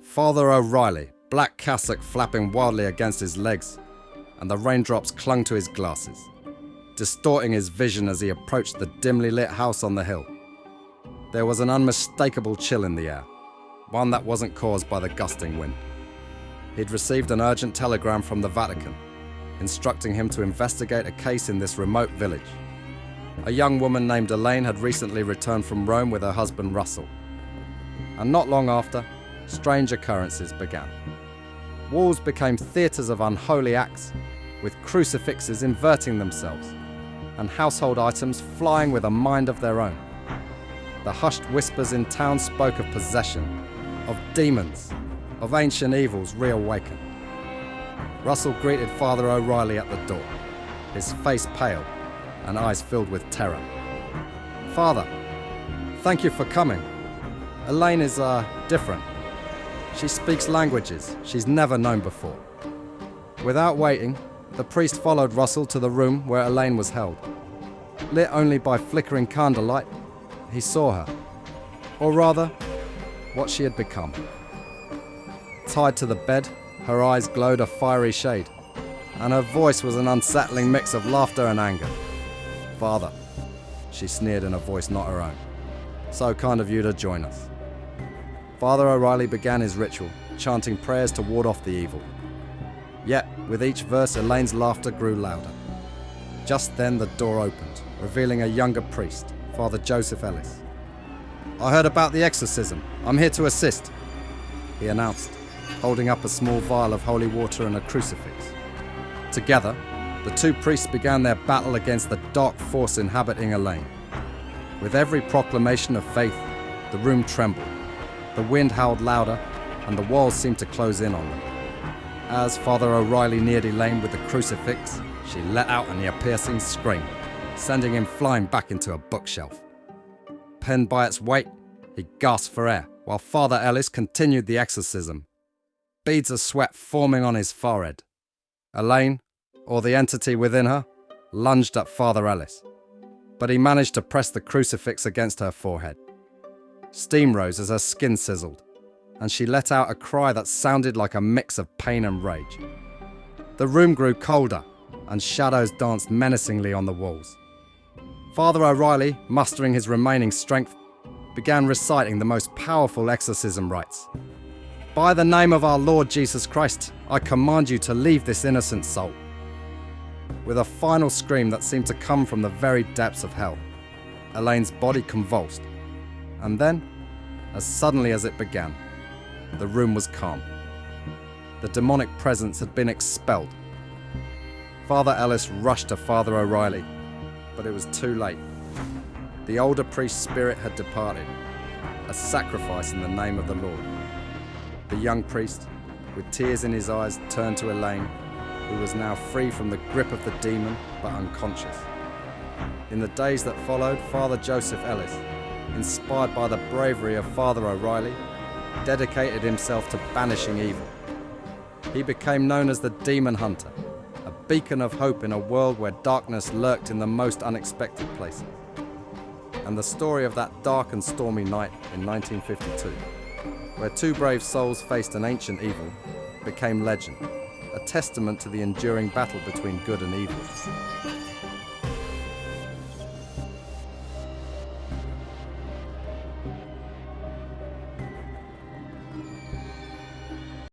Father O'Reilly, black cassock flapping wildly against his legs, and the raindrops clung to his glasses, distorting his vision as he approached the dimly lit house on the hill. There was an unmistakable chill in the air, one that wasn't caused by the gusting wind. He'd received an urgent telegram from the Vatican, instructing him to investigate a case in this remote village. A young woman named Elaine had recently returned from Rome with her husband Russell. And not long after, strange occurrences began. Walls became theatres of unholy acts, with crucifixes inverting themselves, and household items flying with a mind of their own. The hushed whispers in town spoke of possession, of demons, of ancient evils reawakened. Russell greeted Father O'Reilly at the door, his face pale and eyes filled with terror. "Father, thank you for coming. Elaine is, different. She speaks languages she's never known before." Without waiting, the priest followed Russell to the room where Elaine was held. Lit only by flickering candlelight, he saw her, or rather, what she had become. Tied to the bed, her eyes glowed a fiery shade, and her voice was an unsettling mix of laughter and anger. "Father," she sneered in a voice not her own, "so kind of you to join us." Father O'Reilly began his ritual, chanting prayers to ward off the evil. Yet, with each verse, Elaine's laughter grew louder. Just then the door opened, revealing a younger priest, Father Joseph Ellis. "I heard about the exorcism. I'm here to assist," he announced, holding up a small vial of holy water and a crucifix. Together, the two priests began their battle against the dark force inhabiting Elaine. With every proclamation of faith, the room trembled, the wind howled louder, and the walls seemed to close in on them. As Father O'Reilly neared Elaine with the crucifix, she let out an ear-piercing scream, sending him flying back into a bookshelf. Penned by its weight, he gasped for air, while Father Ellis continued the exorcism, beads of sweat forming on his forehead. Elaine, or the entity within her, lunged at Father Ellis, but he managed to press the crucifix against her forehead. Steam rose as her skin sizzled, and she let out a cry that sounded like a mix of pain and rage. The room grew colder, and shadows danced menacingly on the walls. Father O'Reilly, mustering his remaining strength, began reciting the most powerful exorcism rites. "By the name of our Lord Jesus Christ, I command you to leave this innocent soul." With a final scream that seemed to come from the very depths of hell, Elaine's body convulsed, and then, as suddenly as it began, the room was calm. The demonic presence had been expelled. Father Ellis rushed to Father O'Reilly, but it was too late. The older priest's spirit had departed, a sacrifice in the name of the Lord. The young priest, with tears in his eyes, turned to Elaine, who was now free from the grip of the demon but unconscious. In the days that followed, Father Joseph Ellis, inspired by the bravery of Father O'Reilly, dedicated himself to banishing evil. He became known as the Demon Hunter, a beacon of hope in a world where darkness lurked in the most unexpected places. And the story of that dark and stormy night in 1952, where two brave souls faced an ancient evil, became legend, a testament to the enduring battle between good and evil.